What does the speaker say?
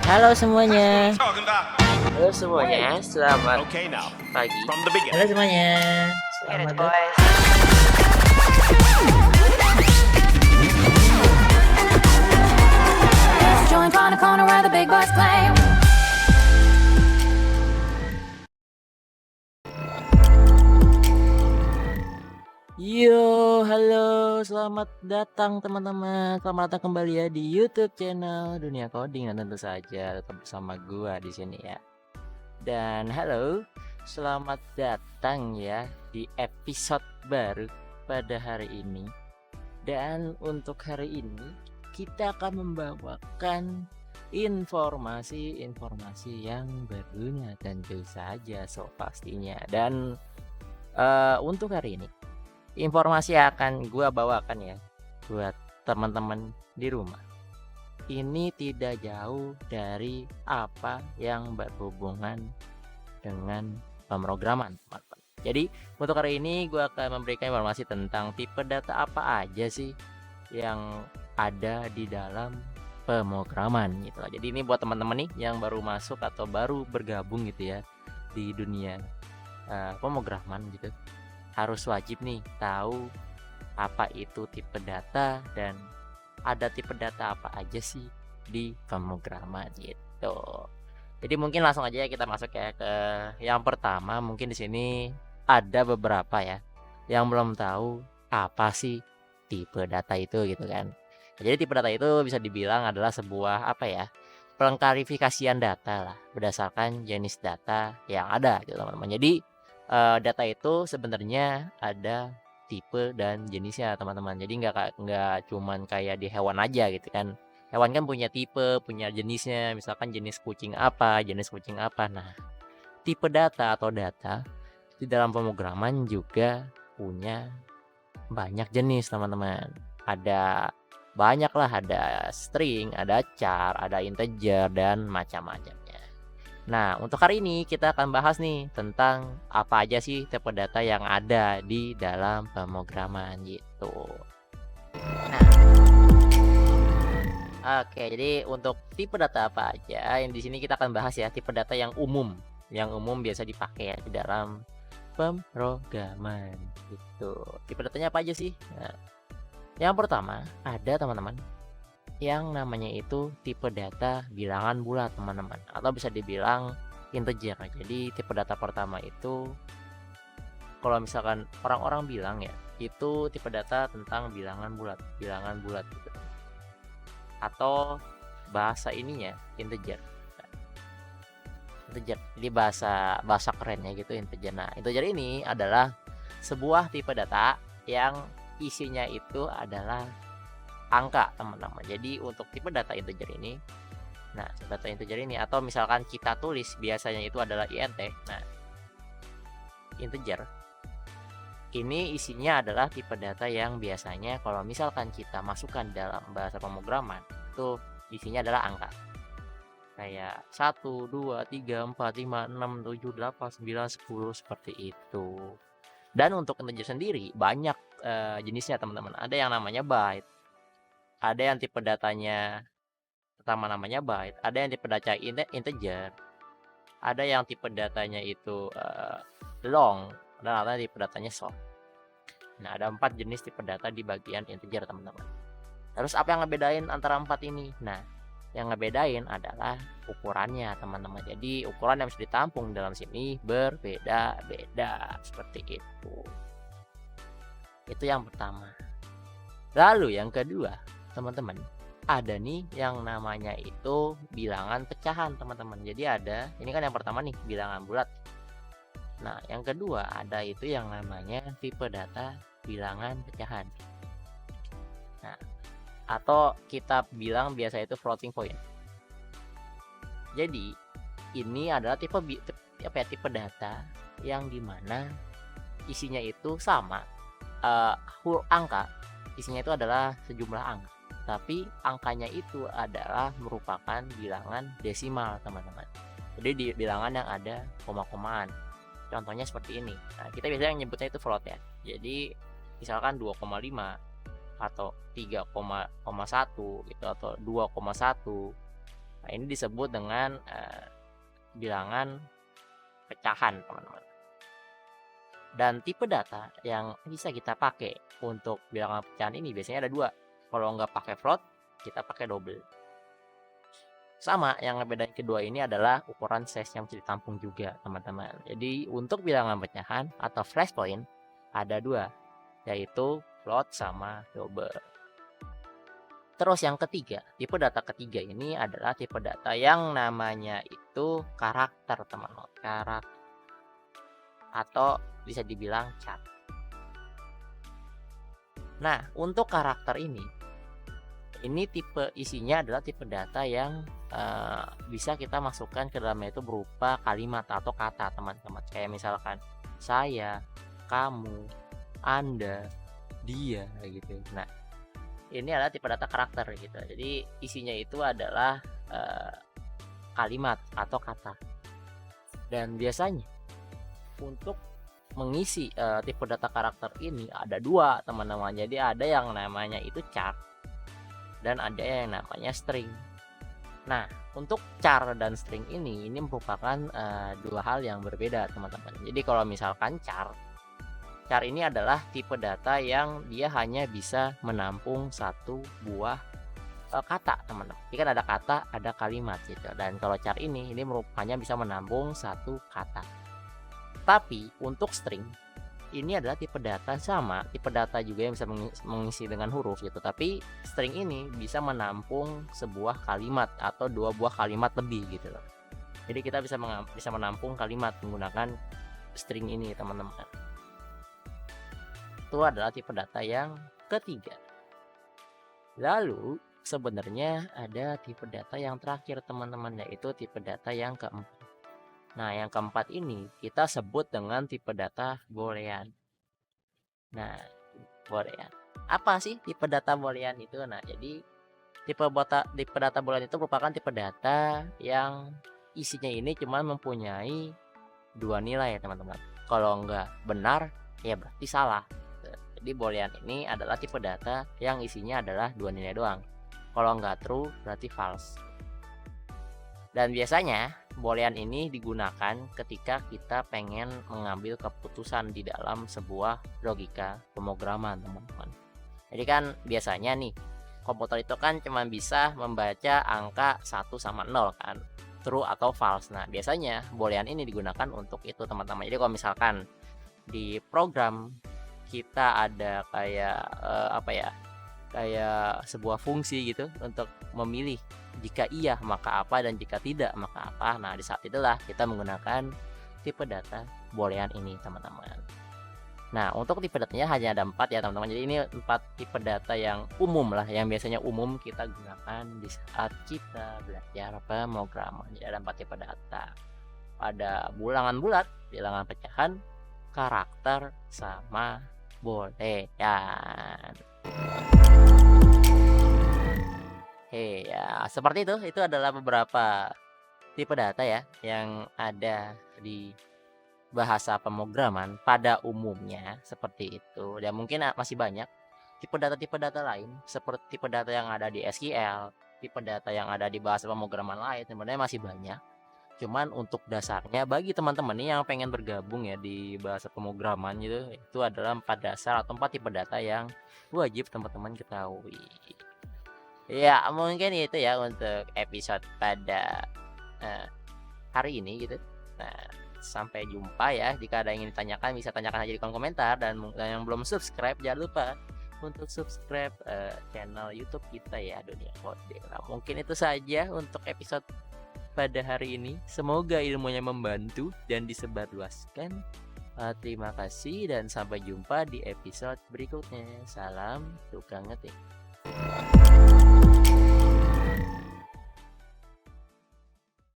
Halo semuanya. Halo semuanya, selamat pagi. Halo semuanya. Get it, Selamat datang. boys. Joint on a corner where the big boys play. Yo, halo, selamat datang teman-teman. Selamat datang kembali ya di YouTube channel Dunia Coding dan tentu saja tetap bersama gua di sini ya. Dan halo, selamat datang ya di episode baru pada hari ini. Dan untuk hari ini kita akan membawakan informasi yang berguna tentu saja pastinya. Dan untuk hari ini informasi yang akan gua bawakan ya buat teman-teman di rumah. Ini tidak jauh dari apa yang berhubungan dengan pemrograman, teman-teman. Jadi untuk hari ini gue akan memberikan informasi tentang tipe data apa aja sih yang ada di dalam pemrograman gitu lah. Jadi ini buat teman-teman nih yang baru masuk atau baru bergabung gitu ya di dunia pemrograman gitu. Harus wajib nih tahu apa itu tipe data dan ada tipe data apa aja sih di pemrograman gitu. Jadi mungkin langsung aja kita masuk ya ke yang pertama. Mungkin di sini ada beberapa ya yang belum tahu apa sih tipe data itu gitu kan. Jadi tipe data itu bisa dibilang adalah sebuah apa ya, pengklarifikasian data lah berdasarkan jenis data yang ada gitu teman-teman. Jadi data itu sebenarnya ada tipe dan jenisnya teman-teman. Jadi nggak cuman kayak di hewan aja gitu kan. Hewan kan punya tipe, punya jenisnya. Misalkan jenis kucing apa, jenis kucing apa. Nah, tipe data atau data di dalam pemrograman juga punya banyak jenis teman-teman. Ada banyak lah, ada string, ada char, ada integer dan macam-macamnya. Nah, untuk hari ini kita akan bahas nih tentang apa aja sih tipe data yang ada di dalam pemrograman gitu. Nah, oke, jadi untuk tipe data apa aja yang di sini kita akan bahas ya, tipe data yang umum biasa dipakai ya di dalam pemrograman gitu. Tipe datanya apa aja sih? Nah, yang pertama ada teman-teman yang namanya itu tipe data bilangan bulat teman-teman, atau bisa dibilang integer. Jadi tipe data pertama itu kalau misalkan orang-orang bilang ya itu tipe data tentang bilangan bulat gitu. Atau bahasa ininya integer. Jadi bahasa kerennya gitu integer. Nah, integer ini adalah sebuah tipe data yang isinya itu adalah angka teman-teman. Jadi untuk tipe data integer ini, nah data integer ini atau misalkan kita tulis biasanya itu adalah int. Nah, integer ini isinya adalah tipe data yang biasanya kalau misalkan kita masukkan dalam bahasa pemrograman itu isinya adalah angka. Kayak 1, 2, 3, 4, 5, 6, 7, 8, 9, 10 seperti itu. Dan untuk integer sendiri banyak jenisnya teman-teman. Ada yang namanya byte. Ada yang tipe datanya pertama namanya byte, ada yang tipe data integer, ada yang tipe datanya itu long, dan ada tipe datanya short. Nah, ada 4 jenis tipe data di bagian integer teman-teman. Terus apa yang ngebedain antara 4 ini? Nah, yang ngebedain adalah ukurannya teman-teman. Jadi ukuran yang bisa ditampung dalam sini berbeda-beda seperti itu. Itu yang pertama. Lalu yang kedua teman-teman, ada nih yang namanya itu bilangan pecahan teman-teman. Jadi ada, ini kan yang pertama nih bilangan bulat. Nah, yang kedua ada itu yang namanya tipe data bilangan pecahan. Nah, atau kita bilang biasa itu floating point. Jadi ini adalah tipe data yang dimana isinya itu sama, angka isinya itu adalah sejumlah angka. Tapi angkanya itu adalah merupakan bilangan desimal teman-teman. Jadi di bilangan yang ada koma-komaan. Contohnya seperti ini. Nah, kita biasanya nyebutnya itu float ya. Jadi misalkan 2,5 atau 3,1 gitu atau 2,1 Nah, ini disebut dengan bilangan pecahan, teman-teman. Dan tipe data yang bisa kita pakai untuk bilangan pecahan ini biasanya ada 2. Kalau nggak pakai float, kita pakai double. Sama, yang ngebedain kedua ini adalah ukuran size yang bisa ditampung juga, teman-teman. Jadi untuk bilangan pecahan atau flash point ada 2, yaitu float sama double. Terus yang ketiga, tipe data ketiga ini adalah tipe data yang namanya itu karakter, teman-teman. Karakter atau bisa dibilang chart. Nah, untuk karakter ini tipe isinya adalah tipe data yang bisa kita masukkan ke dalamnya itu berupa kalimat atau kata, teman-teman. Kayak misalkan saya, kamu, Anda, dia gitu. Nah, ini adalah tipe data karakter gitu. Jadi isinya itu adalah kalimat atau kata. Dan biasanya untuk mengisi tipe data karakter ini ada 2, teman-teman. Jadi ada yang namanya itu char dan ada yang namanya string. Nah, untuk char dan string ini merupakan 2 hal yang berbeda, teman-teman. Jadi kalau misalkan char ini adalah tipe data yang dia hanya bisa menampung 1 buah kata, teman-teman. Jadi kan ada kata, ada kalimat gitu. Dan kalau char ini hanya bisa menampung 1 kata. Tapi untuk string ini adalah tipe data sama, tipe data juga yang bisa mengisi dengan huruf gitu. Tapi string ini bisa menampung sebuah kalimat atau 2 buah kalimat lebih gitu loh. Jadi kita bisa menampung kalimat menggunakan string ini, teman-teman. Itu adalah tipe data yang ketiga. Lalu sebenarnya ada tipe data yang terakhir, teman-teman, yaitu tipe data yang keempat. Nah, yang keempat ini kita sebut dengan tipe data boolean. Nah, boolean. Apa sih tipe data boolean itu? Nah, jadi tipe data boolean itu merupakan tipe data yang isinya ini cuma mempunyai 2 nilai, teman-teman. Kalau nggak benar, ya berarti salah. Jadi boolean ini adalah tipe data yang isinya adalah 2 nilai doang. Kalau nggak true, berarti false. Dan biasanya boolean ini digunakan ketika kita pengen mengambil keputusan di dalam sebuah logika pemrograman, teman-teman. Jadi kan biasanya nih komputer itu kan cuma bisa membaca angka 1 sama 0 kan, true atau false. Nah, biasanya boolean ini digunakan untuk itu, teman-teman. Jadi kalau misalkan di program kita ada kayak kayak sebuah fungsi gitu untuk memilih jika iya maka apa dan jika tidak maka apa. Nah, di saat itulah kita menggunakan tipe data boolean ini, teman-teman. Nah, untuk tipe datanya hanya ada 4 ya, teman-teman. Jadi ini 4 tipe data yang umum lah, yang biasanya umum kita gunakan di saat kita belajar pemrograman. Jadi ada 4 tipe data. Ada bilangan bulat, bilangan pecahan, karakter, sama boolean. Ya, seperti itu. Itu adalah beberapa tipe data ya yang ada di bahasa pemrograman pada umumnya seperti itu. Dan mungkin masih banyak tipe data lain seperti tipe data yang ada di SQL, tipe data yang ada di bahasa pemrograman lain. Sebenarnya masih banyak. Cuman untuk dasarnya bagi teman-teman nih yang pengen bergabung ya di bahasa pemrograman gitu, itu adalah 4 dasar atau 4 tipe data yang wajib teman-teman ketahui. Ya, mungkin itu ya untuk episode pada hari ini gitu. Nah, sampai jumpa ya. Jika ada yang ingin ditanyakan bisa tanyakan aja di kolom komentar. Dan yang belum subscribe jangan lupa untuk subscribe channel YouTube kita ya, Dunia Kode. Nah, mungkin itu saja untuk episode pada hari ini. Semoga ilmunya membantu dan disebarluaskan. Terima kasih dan sampai jumpa di episode berikutnya. Salam tukang ngetik.